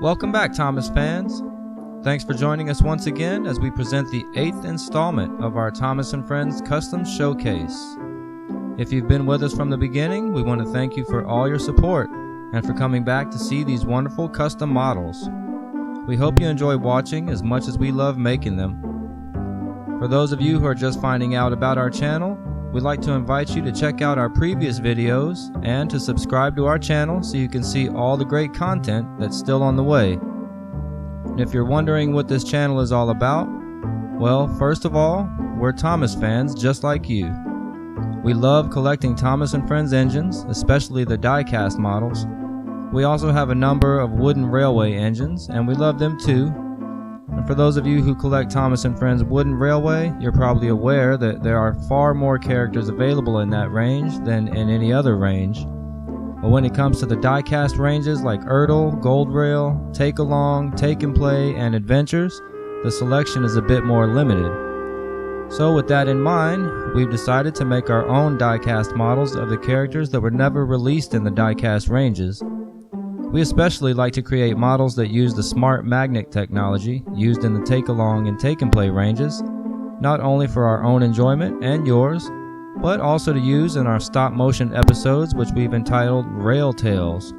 Welcome back, Thomas fans. Thanks for joining us once again as we present the 8th installment of our Thomas and Friends Custom Showcase. If you've been with us from the beginning, we want to thank you for all your support and for coming back to see these wonderful custom models. We hope you enjoy watching as much as we love making them. For those of you who are just finding out about our channel, we'd like to invite you to check out our previous videos and to subscribe to our channel so you can see all the great content that's still on the way. And if you're wondering what this channel is all about, well, first of all, we're Thomas fans just like you. We love collecting Thomas and Friends engines, especially the die-cast models. We also have a number of wooden railway engines, and we love them too. And for those of you who collect Thomas and Friends wooden railway, you're probably aware that there are far more characters available in that range than in any other range. But when it comes to the die-cast ranges like Erdl, Gold Rail, Take Along, Take and Play, and Adventures, the selection is a bit more limited. So with that in mind, we've decided to make our own die-cast models of the characters that were never released in the die-cast ranges. We especially like to create models that use the smart magnet technology used in the Take Along and Take and Play ranges, not only for our own enjoyment and yours, but also to use in our stop motion episodes, which we've entitled Rail Tales.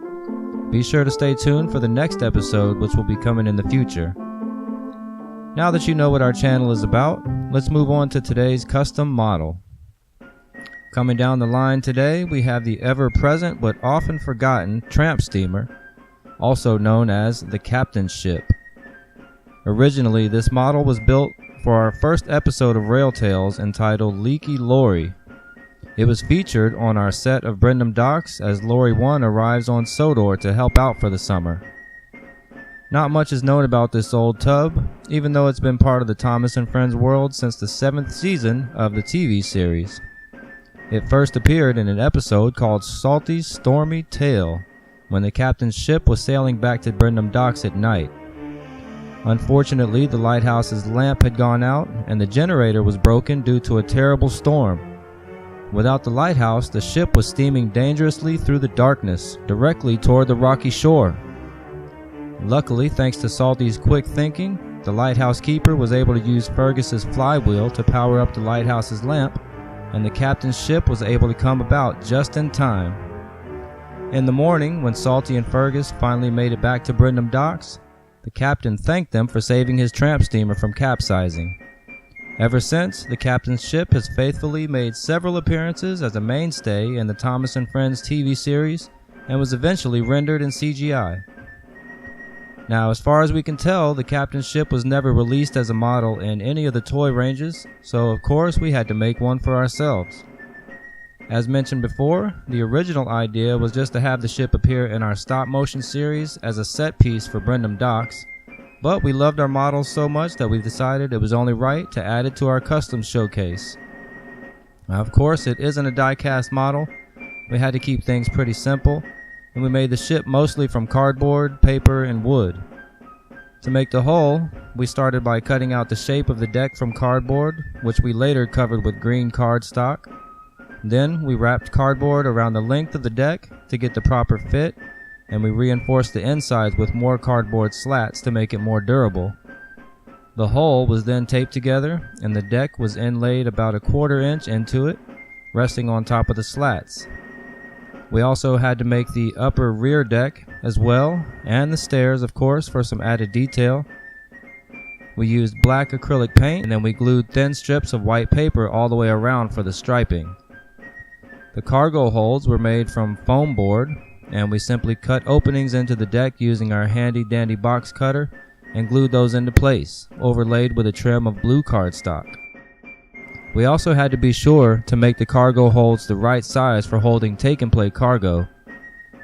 Be sure to stay tuned for the next episode, which will be coming in the future. Now that you know what our channel is about, let's move on to today's custom model. Coming down the line today, we have the ever-present but often forgotten Tramp steamer, also known as the Captain's Ship. Originally, this model was built for our first episode of Rail Tales entitled Leaky Lorry. It was featured on our set of Brendam Docks as Lorry 1 arrives on Sodor to help out for the summer. Not much is known about this old tub, even though it's been part of the Thomas and Friends world since the 7th season of the TV series. It first appeared in an episode called Salty Stormy Tale, when the captain's ship was sailing back to Brendam Docks at night. Unfortunately, the lighthouse's lamp had gone out and the generator was broken due to a terrible storm. Without the lighthouse, the ship was steaming dangerously through the darkness, directly toward the rocky shore. Luckily, thanks to Salty's quick thinking, the lighthouse keeper was able to use Fergus's flywheel to power up the lighthouse's lamp, and the captain's ship was able to come about just in time. In the morning, when Salty and Fergus finally made it back to Brendam Docks, the captain thanked them for saving his tramp steamer from capsizing. Ever since, the captain's ship has faithfully made several appearances as a mainstay in the Thomas and Friends TV series and was eventually rendered in CGI. Now, as far as we can tell, the captain's ship was never released as a model in any of the toy ranges, so of course we had to make one for ourselves. As mentioned before, the original idea was just to have the ship appear in our stop motion series as a set piece for Brendam Docks, but we loved our models so much that we decided it was only right to add it to our custom showcase. Now, of course, it isn't a die-cast model. We had to keep things pretty simple, and we made the ship mostly from cardboard, paper, and wood. To make the hull, we started by cutting out the shape of the deck from cardboard, which we later covered with green cardstock. Then we wrapped cardboard around the length of the deck to get the proper fit, and we reinforced the insides with more cardboard slats to make it more durable. The hull was then taped together, and the deck was inlaid about a 1/4 inch into it, resting on top of the slats. We also had to make the upper rear deck as well, and the stairs, of course, for some added detail. We used black acrylic paint, and then we glued thin strips of white paper all the way around for the striping. The cargo holds were made from foam board, and we simply cut openings into the deck using our handy dandy box cutter and glued those into place, overlaid with a trim of blue cardstock. We also had to be sure to make the cargo holds the right size for holding take and play cargo.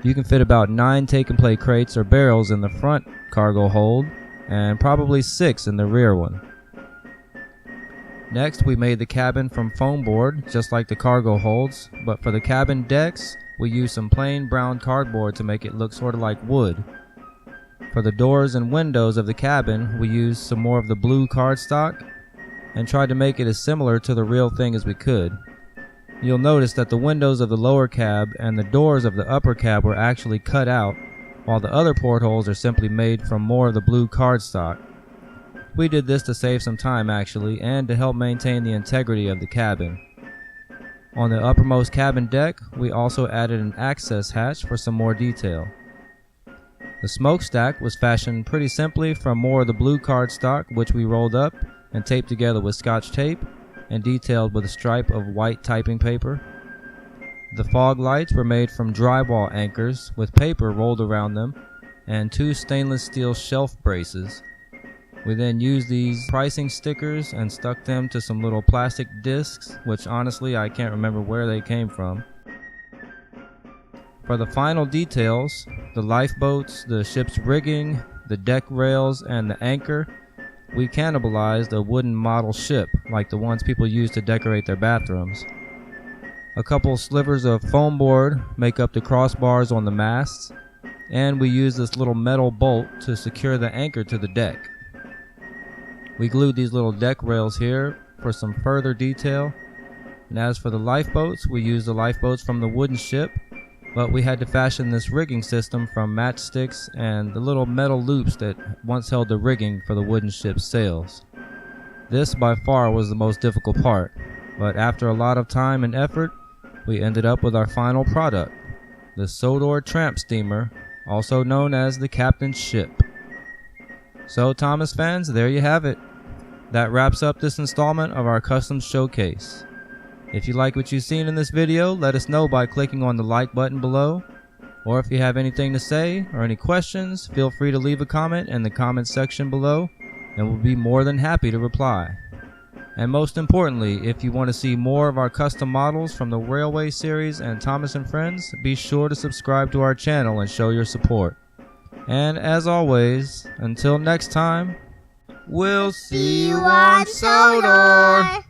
You can fit about 9 take and play crates or barrels in the front cargo hold and probably 6 in the rear one. Next, we made the cabin from foam board, just like the cargo holds, but for the cabin decks, we used some plain brown cardboard to make it look sort of like wood. For the doors and windows of the cabin, we used some more of the blue cardstock and tried to make it as similar to the real thing as we could. You'll notice that the windows of the lower cab and the doors of the upper cab were actually cut out, while the other portholes are simply made from more of the blue cardstock. We did this to save some time actually, and to help maintain the integrity of the cabin. On the uppermost cabin deck, we also added an access hatch for some more detail. The smokestack was fashioned pretty simply from more of the blue cardstock, which we rolled up and taped together with Scotch tape and detailed with a stripe of white typing paper. The fog lights were made from drywall anchors with paper rolled around them and 2 stainless steel shelf braces. We then used these pricing stickers and stuck them to some little plastic discs, which honestly I can't remember where they came from. For the final details, the lifeboats, the ship's rigging, the deck rails, and the anchor, we cannibalized a wooden model ship like the ones people use to decorate their bathrooms. A couple slivers of foam board make up the crossbars on the masts, and we use this little metal bolt to secure the anchor to the deck. We glued these little deck rails here for some further detail, and as for the lifeboats, we used the lifeboats from the wooden ship, but we had to fashion this rigging system from matchsticks and the little metal loops that once held the rigging for the wooden ship's sails. This by far was the most difficult part, but after a lot of time and effort, we ended up with our final product, the Sodor Tramp steamer, also known as the Captain's Ship. So Thomas fans, there you have it. That wraps up this installment of our custom showcase. If you like what you've seen in this video, let us know by clicking on the like button below. Or if you have anything to say or any questions, feel free to leave a comment in the comment section below, and we'll be more than happy to reply. And most importantly, if you want to see more of our custom models from the Railway series and Thomas and Friends, be sure to subscribe to our channel and show your support. And as always, until next time, we'll see you on Sodor!